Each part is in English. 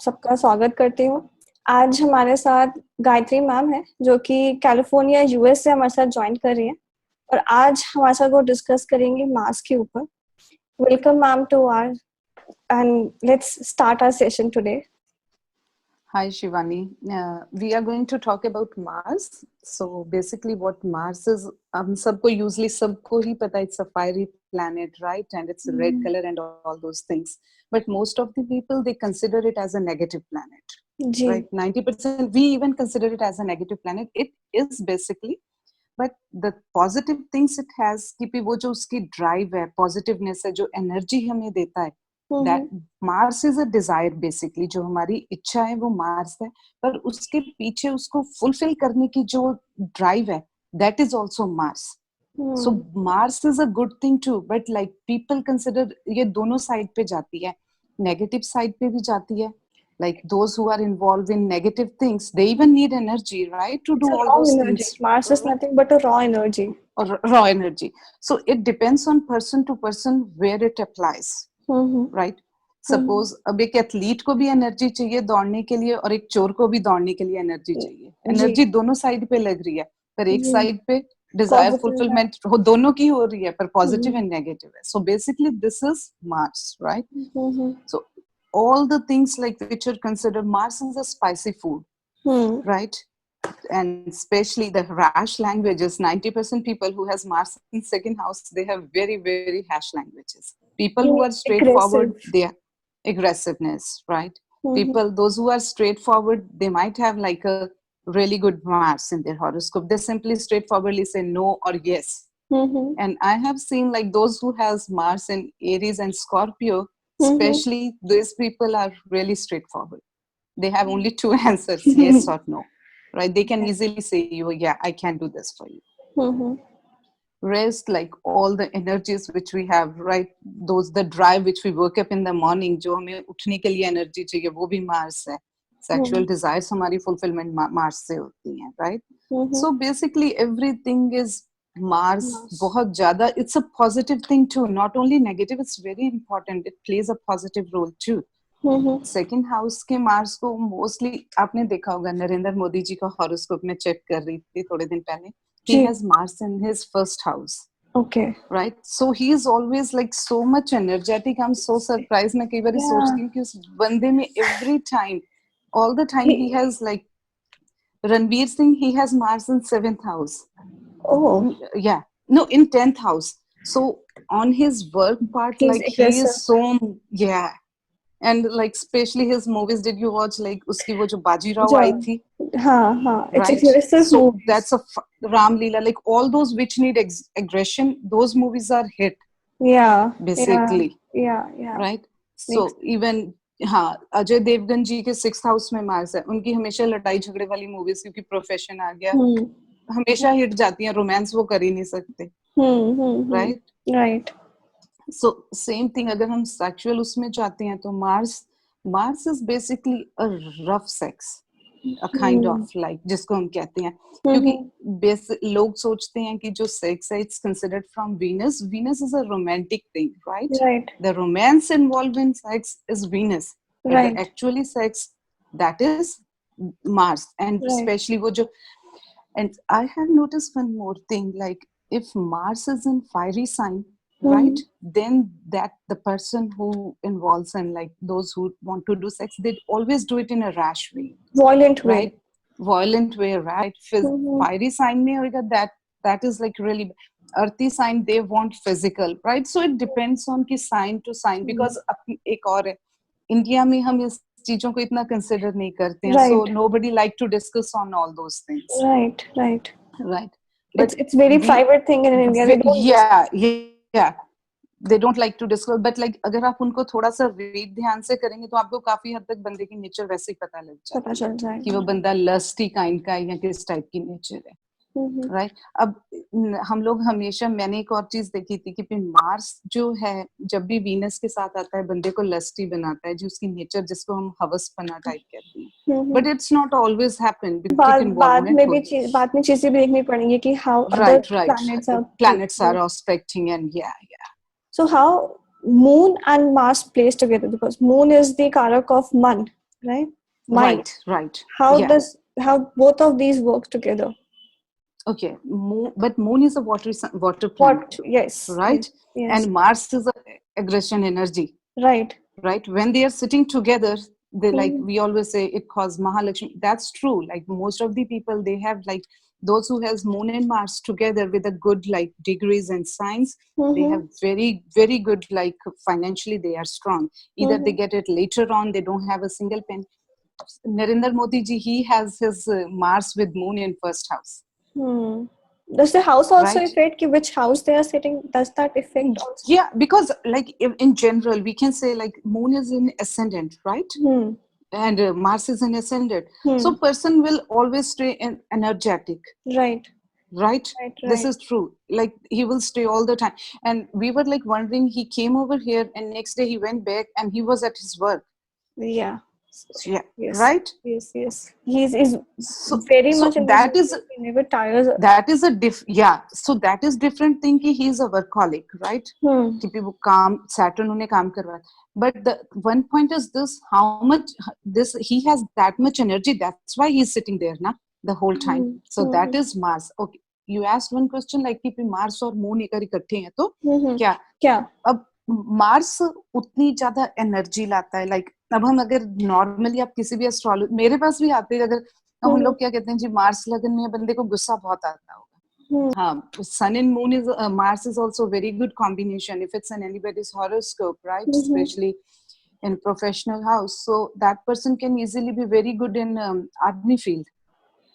सबका स्वागत करती हूँ। आज हमारे साथ गायत्री मैम है जो कि कैलिफोर्निया यूएस से हमारे साथ ज्वाइन कर रही है और आज हमारे साथ वो डिस्कस करेंगे मार्स के ऊपर। Welcome ma'am to our and let's start our session today. Hi Shivani, we are going to talk about Mars. So basically what Mars is, सबको usually सबको ही पता है, it's a fiery planet, right? And it's a red color and all those things. But most of the people, they consider it as a negative planet, right? 90%, we even consider it as a negative planet. It is basically, but the positive things it has, कि वो जो उसकी drive है, positiveness है, जो energy हमें देता है, that Mars is a desire basically, जो हमारी इच्छा है वो Mars है, पर उसके पीछे उसको fulfill करने की जो drive है, that is also Mars. So Mars is a good thing too, but like people consider ये दोनों side पे जाती है, negative side पे भी जाती है. Like those who are involved in negative things, they even need energy, right, to do all those things. Mars is nothing but a raw energy. Or raw energy. So it depends on person to person where it applies. Right suppose अब एक athlete को भी energy चाहिए दौड़ने के लिए और एक चोर को भी दौड़ने के लिए एनर्जी चाहिए. एनर्जी दोनों साइड पे लग रही है, पर एक साइड पे डिजायर फुलफिलमेंट दोनों की हो रही है, पर पॉजिटिव एंड नेगेटिव है. So basically this is Mars, right? So all the things like which are considered, Mars is a spicy food, right? And especially the rash languages, 90% people who has Mars in second house, they have very, very harsh languages. People who are straightforward, they are aggressiveness, right? People, those who are straightforward, they might have like a really good Mars in their horoscope. They simply straightforwardly say no or yes. And I have seen like those who has Mars in Aries and Scorpio, especially these people are really straightforward. They have only two answers, yes or no. Right? They can easily say you, yeah, I can do this for you. Rest, like all the energies which we have, right? Those, the drive which we wake up in the morning, जो हमें उठने के लिए energy चाहिए, वो भी Mars है. Sexual desires हमारी fulfillment Mars से होती हैं, right? So basically everything is Mars. बहुत ज़्यादा, it's a positive thing too, not only negative. It's very important. It plays a positive role too. Second house के मार्स को mostly आपने देखा होगा, नरेंद्र मोदी जी का हॉरोस्कोप में चेक कर रही थी थोड़े दिन पहले. He has Mars in his first house. Okay. Right? So he is always like so much energetic. I'm so surprised. मैं कई बार सोचती हूँ कि उस बंदे में every time, all the time he has like Ranveer Singh, he has Mars in 7th house. Oh. Yeah. No, in 10th house. So on his work part, he's like aggressive. He is so, yeah. And like especially his movies, did you watch like uski wo jo Bajirao आई थी? हाँ. Right? It's aggressive. So movies. That's a Ram Leela, like all those which need aggression, those movies are hit. Yeah. Basically. Yeah. Right? So even हाँ, अजय देवगन जी के 6th house में Mars है. उनकी हमेशा लड़ाई झगड़े वाली मूवीज, क्योंकि प्रोफेशन आ गया, हमेशा हिट जाती हैं. रोमांस वो कर ही नहीं सकते. Right? So same thing, अगर हम sexual उसमें जाते हैं तो Mars is basically a rough sex, a kind of like जिसको हम कहते हैं, क्योंकि लोग सोचते हैं कि जो sex है it's considered from Venus. Venus is a romantic thing, right? The romance involved in sex is Venus, but the actually sex, that is Mars. And especially वो जो, and I have noticed one more thing, like if Mars is in fiery sign, right, then that the person who involves in like those who want to do sex, they always do it in a rash way, violent way, right? Violent way, right? Fiery sign mein hoga, that is like really earthy sign, they want physical, right? So it depends on ki sign to sign, because ek aur hai, India mein hum is चीजों को इतना consider नहीं करते हैं. So nobody like to discuss on all those things. Right. But it's very private thing in India. They don't yeah. They don't like to disclose, but like अगर आप उनको थोड़ा सा रीड ध्यान से करेंगे तो आपको काफी हद तक बंदे की नेचर वैसे ही पता लग जाए कि वो बंदा लस्टी काइंड का है या किस टाइप की नेचर है. राइट? अब हम लोग हमेशा, मैंने एक और चीज देखी थी कि मार्स जो है जब भी वीनस के साथ आता है बंदे को लस्टी बनाता है, जो उसकी नेचर जिसको हम हवसपना टाइप कहते हैं. But it's not always happen. बाद में चीजें भी देखनी पड़ेंगी कि how other planets are aspecting, and yeah. So how Moon and Mars plays together, because Moon is the karak of man, right? Mind. Right. How Yeah. how both of these work together? Okay. But Moon is a water planet What? too, Yes, right? yes, yes. And Mars is a aggression energy, Right. right? When they are sitting together, they, like Mm-hmm. we always say, it calls Mahalakshmi. That's true. Like most of the people, they have, like those who has Moon and Mars together with a good like degrees and signs, they have very, very good, like financially they are strong. Either they Mm-hmm. get it later on, they don't have a single penny. Narendra Modi ji, he has his Mars with Moon in first house, Hmm. Does the house also right? affect which house they are sitting? Does that affect also? Yeah, because like in general, we can say like Moon is in ascendant, right? Hmm. And Mars is in ascendant. Hmm. So person will always stay energetic, Right. right? Right. This Right. is true. Like he will stay all the time. And we were like wondering, he came over here and next day he went back and he was at his work. Yeah. So, yeah, Yes. right? Yes. Yes. He's So very so much that energetic. is He never tires. that is a yeah, so that is different thing ki he is a workaholic, right? Hmm. कि वो काम Saturn उन्हें काम करवा, but the one point is this, how much this he has that much energy, that's why he's sitting there na the whole time. Hmm. So that is Mars. Okay, you asked one question like कि Mars और Moon अगर इकट्ठे हैं तो Hmm. क्या? क्या? अब Mars उतनी ज्यादा एनर्जी लाता है, लाइक अब हम अगर नॉर्मली आप किसी भी एस्ट्रोलॉजी, मेरे पास भी आते हैं, अगर हम Hmm. लोग क्या कहते हैं जी, मार्स लगन में बंदे को गुस्सा बहुत आता होगा. Hmm. Sun and Moon is Mars is also very good combination if it's in anybody's horoscope, right? Hmm. Especially in professional house. So that person can easily be very good in army field.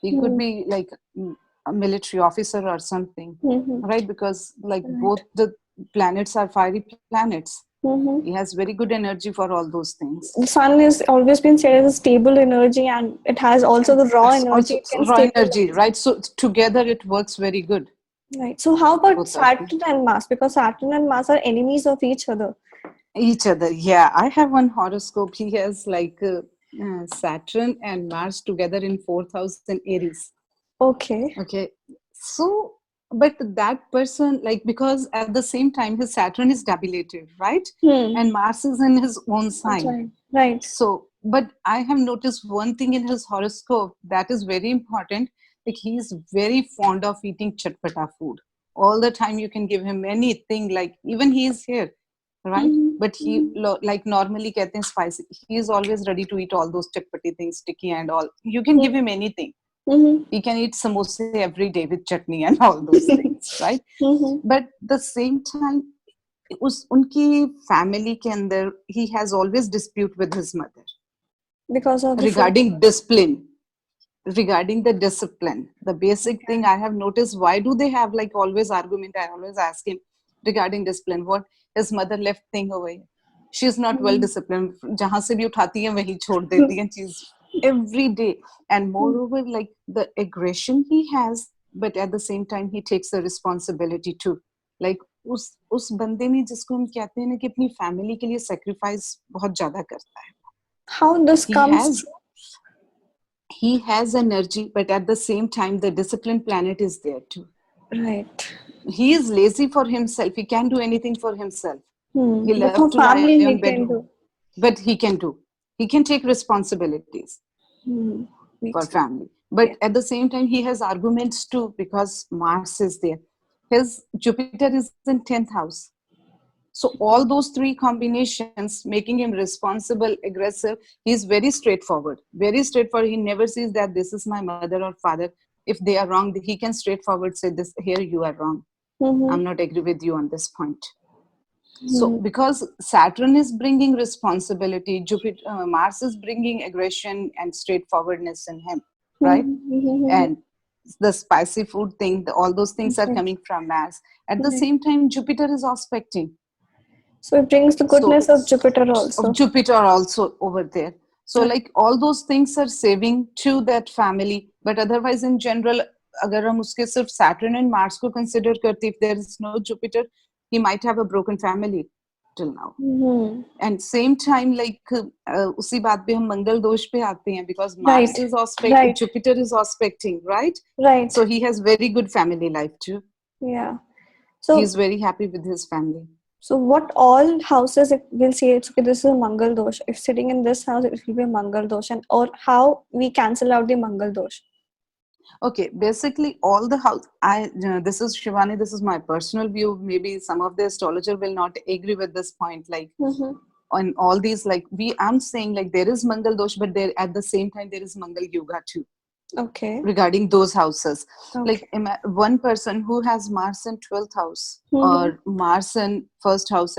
He could Hmm. be like a military officer or something, Hmm. right? Because like Right. both the planets are fiery planets. Hmm. He has very good energy for all those things. The sun has always been said as a stable energy, and it has also the raw energy. Also It can raw energy, stabilize. right? So together it works very good, Right. So how about both of them. Saturn and Mars? Because Saturn and Mars are enemies of each other. Each other, yeah. I have one horoscope. He has like Saturn and Mars together in 4,000 Aries. Okay. Okay, so but that person, like, because at the same time his Saturn is debilitated, right? Hmm. And Mars is in his own That's sign. right. Right. So but I have noticed one thing in his horoscope that is very important. Like he is very fond of eating chatpata food all the time. You can give him anything, like even he is here, right? Hmm. But he like normally कहते हैं spicy, he is always ready to eat all those chatpati things, sticky and all. You can give him anything. Hmm. He can eat samosa every day with chutney and all those things, right? Hmm. But the same time, उनकी family के अंदर he has always dispute with his mother Because of the food. regarding discipline, regarding the discipline. The basic thing I have noticed, why do they have like always argument? I always ask him regarding discipline, what his mother left thing away. She is not well disciplined. जहाँ से भी उठाती है वहीं छोड़ देती है चीज every day. And moreover, like the aggression he has, but at the same time he takes the responsibility too. Like उस बंदे में जिसको हम कहते हैं ना कि अपनी फैमिली के लिए sacrifice बहुत ज्यादा करता है. How this He comes has true? he has energy, but at the same time the discipline planet is there too. Right. He is lazy for himself. He can't do anything for himself. He But for loves to lie family, he on can bed, do. but he can take responsibilities for Makes sense. family. But Yeah. at the same time he has arguments too, because Mars is there. His Jupiter is in 10th house. So all those three combinations making him responsible, aggressive. He's very straightforward, very straightforward. He never says that this is my mother or father. If they are wrong, he can straightforward say this, here you are wrong. Mm-hmm. I'm not agree with you on this point. So because Saturn is bringing responsibility, Jupiter, Mars is bringing aggression and straightforwardness in him, right? Mm-hmm. And the spicy food thing, all those things are Right. coming from Mars. At the Right. same time, Jupiter is aspecting. So it brings the So goodness of Jupiter of also. Jupiter also over there. So Right. like all those things are saving to that family. But otherwise in general, अगर हम उसके सिर्फ Saturn and Mars को consider करते, if there is no Jupiter, he might have a broken family till now. Mm-hmm. And same time, like उसी बात पे हम मंगल दोष पे आते हैं, because Mars Right. is aspect, Right. Jupiter is aspecting, right? Right. So he has very good family life too. Yeah. He So is very happy with his family. So what all houses will say it's okay, this is a Mangal dosh. If sitting in this house, it will be a Mangal dosh, and or how we cancel out the Mangal dosh. Okay, basically all the house. This is Shivani. This is my personal view. Maybe some of the astrologer will not agree with this point. Like on all these, like I'm saying, like there is Mangal dosh, but there at the same time there is Mangal yoga too. Okay. Regarding those houses, Okay. like one person who has Mars in 12th house or Mars in first house,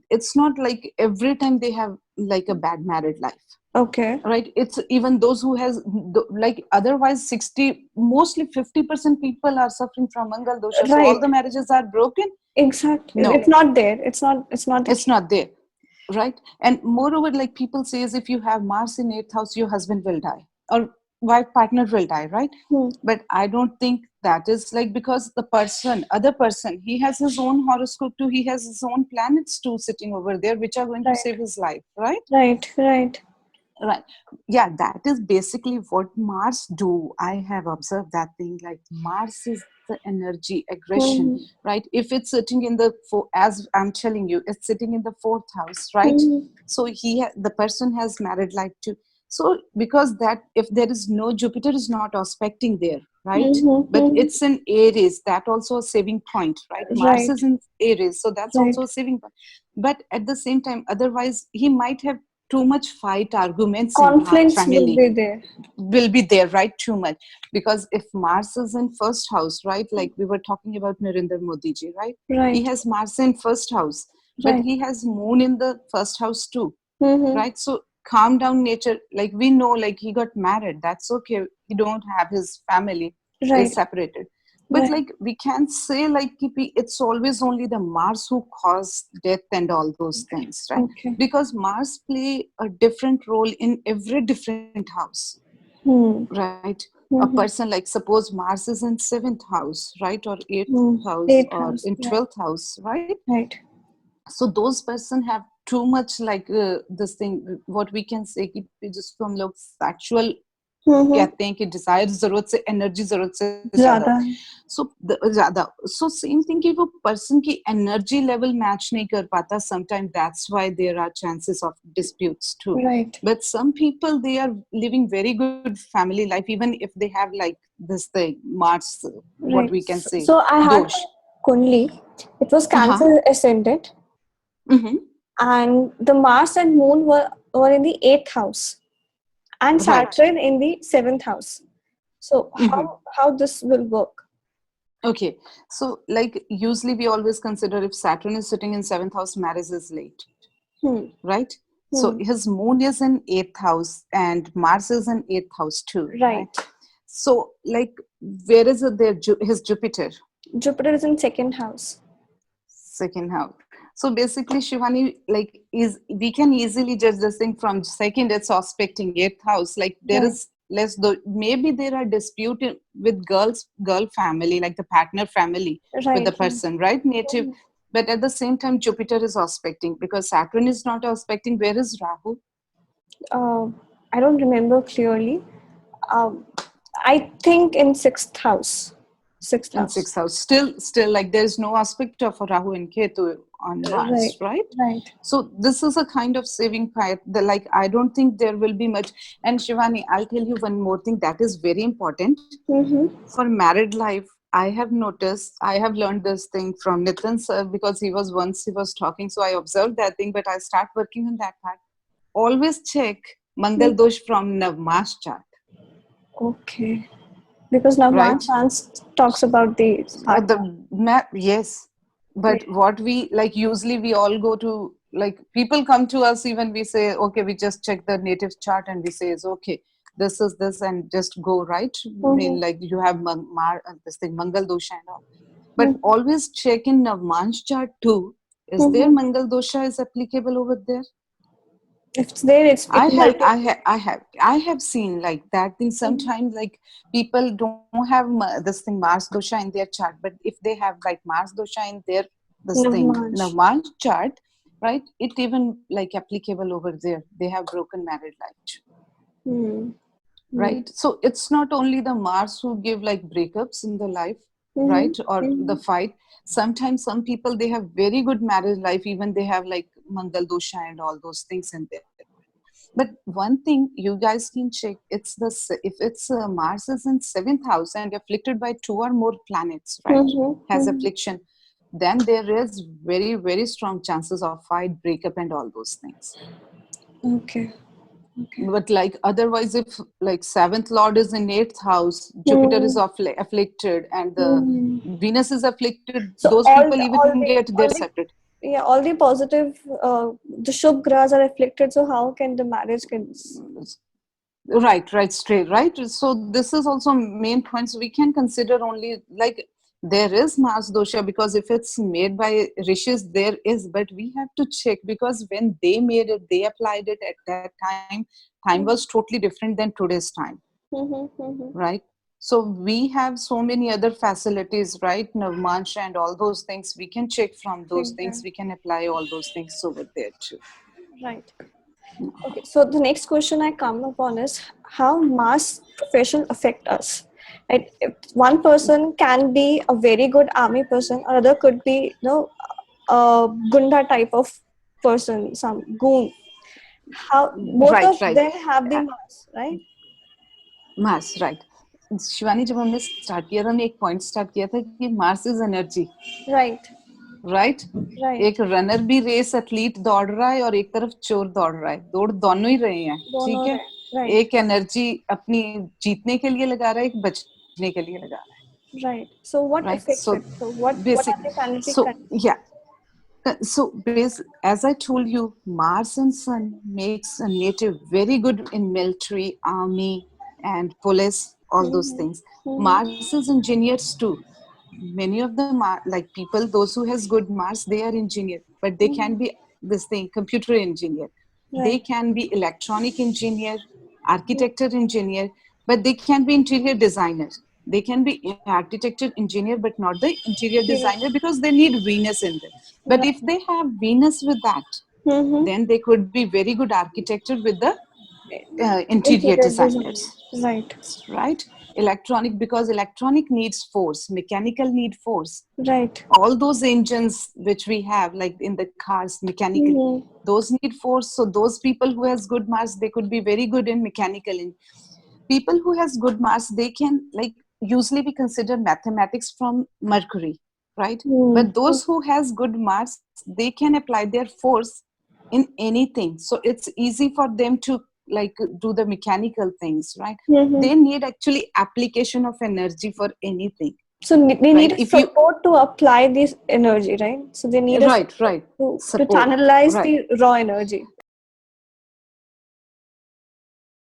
it's not like every time they have like a bad married life. Okay. Right, it's even those who has like otherwise 60, mostly 50% people are suffering from Mangal dosha, so all Right. the marriages are broken. Exactly. No, It's not there. It's not the it's case. not there. Right, and moreover, like people says, if you have Mars in 8th house, your husband will die or wife partner will die, right? But I don't think that is like, because the other person, he has his own horoscope too, he has his own planets too sitting over there, which are going to Right. save his life, right? Right. Right. Yeah, that is basically what Mars do. I have observed that thing. Like Mars is the energy, aggression, right? If it's sitting in the as I'm telling you, it's sitting in the 4th house, right? So the person has married life too. So because that, if there is no, Jupiter is not aspecting there, right? But it's in Aries, that also a saving point, right? Mars Right. is in Aries, so that's Right. also a saving point. But at the same time, otherwise he might have too much fight, arguments in Conflicts will family be there. will be there, right? Too much. Because if Mars is in first house, right, like we were talking about Narendra Modi ji, right? He Right. has Mars in first house, but Right. he has Moon in the first house too, Mm-hmm. right? So calm down nature, like we know, like he got married, that's okay, he don't have his family, is Right. separated. But Right. like we can't say like it's always only the Mars who caused death and all those things, right? Okay. Because Mars play a different role in every different house, right? A person, like suppose Mars is in 7th house, right, or 8th house, Eighth or house. in Right. 12th house, right? Right. So those person have too much like this thing, what we can say कि जिसको हम लोग sexual कहते हैं कि desire जरूरत से energy जरूरत से ज्यादा ज़्यादा. so ज्यादा, so same thing कि वो person की energy level match नहीं कर पाता, sometimes that's why there are chances of disputes too. Right. But some people, they are living very good family life even if they have like this thing Mars, what Right. we can say, So I had dosh. Kunli. It was Uh-huh. Cancer ascendant, Mm-hmm. and the Mars and Moon were in the 8th house, and Right. Saturn in the 7th house. So how this will work? Okay, so like usually we always consider if Saturn is sitting in 7th house, marriage is late, right? So his moon is in 8th house and Mars is in 8th house too, Right. right? So like where is it there? His Jupiter? Jupiter is in 2nd house. Second house. So basically, Shivani, like is we can easily judge this thing from second. It's aspecting 8th house. Like there Right. is less though. Maybe there are dispute with girl family, like the partner family with the Right. person, right? Native. But at the same time, Jupiter is aspecting because Saturn is not aspecting. Where is Rahu? I don't remember clearly. Um, I think in 6th house. 6th In house. 6th house. Still, like there's no aspect of Rahu and Ketu on Mars, Right. right? Right. So this is a kind of saving part. Like I don't think there will be much. And Shivani, I'll tell you one more thing that is very important for married life. I have noticed, I have learned this thing from Nitin sir because he was talking. So I observed that thing, but I start working on that part. Always check Mangal Dosh from Navmas chart. Okay. Because now one Right? chance talks about the partner. The map, yes. But Right. what we like, usually we all go to, like people come to us, even we say, okay, we just check the native chart and we say, is okay, this is this, and just go, right? I mean, like you have this thing, Mangal Dosha and all. But always check in Navman's chart too. Is there Mangal Dosha is applicable over there? If it's there, it I have seen like that thing sometimes. Like people don't have this thing Mars dosha in their chart, but if they have like Mars dosha in their this thing Navmansh. Navman chart, right? It even like applicable over there. They have broken married life, right? So it's not only the Mars who give like breakups in the life. right? Or the fight. Sometimes some people, they have very good marriage life, even they have like Mangal dosha and all those things in there. But one thing you guys can check, it's if it's Mars is in 7th house and afflicted by 2 or more planets, right? Has affliction, then there is very, very strong chances of fight, breakup, and all those things. Okay. But like otherwise, if like 7th lord is in 8th house, Jupiter is afflicted, and the Venus is afflicted, so those people even get their separate. Yeah, all the positive, the Shubh grahas are afflicted, so how can the marriage can... Right, straight, right? So this is also main points we can consider. Only like there is Mars dosha, because if it's made by rishis, there is, but we have to check, because when they made it, they applied it at that time was totally different than today's time. Right? So we have so many other facilities, right? Navmansha and all those things, we can check from those things, we can apply all those things over there too. Right. Okay, so the next question I come upon is how Mars profession affect us. Right? If one person can be a very good army person, or other could be, a gunda type of person, some goon. How both of them have the Mars, right? Mars, right. Shivani, जब हमने start किया था, हमने एक point start किया था कि Mars is energy, right. एक रनर भी रेस एथलीट दौड़ रहा है और एक तरफ चोर दौड़ रहा है, दौड़ दोनों ही रहे हैं, ठीक है. एक एनर्जी अपनी जीतने के लिए लगा रहा है, एक बचने के लिए लगा रहा है. Right. So what affects it? So what are the planetary conditions? Yeah. So as I told you, Mars and Sun makes a native very good in military, army, and police, all those things. Mars is engineers too. Many of them are like people, those who has good Mars, they are engineer, but they can be this thing, computer engineer. They can be electronic engineer, architecture engineer, but they can be interior designer. They can be architecture engineer, but not the interior designer, because they need Venus in them. But if they have Venus with that, then they could be very good architecture with the interior designers. Right. Electronic, because electronic needs force, mechanical need force. Right. All those engines which we have, like in the cars, mechanical, those need force. So those people who has good Mars, they could be very good in mechanical. People who has good Mars, they can like usually we consider mathematics from Mercury, right? But those who has good Mars, they can apply their force in anything. So it's easy for them to like do the mechanical things, right? They need actually application of energy for anything. So they need support to apply this energy, right? So they need right to channelize the raw energy.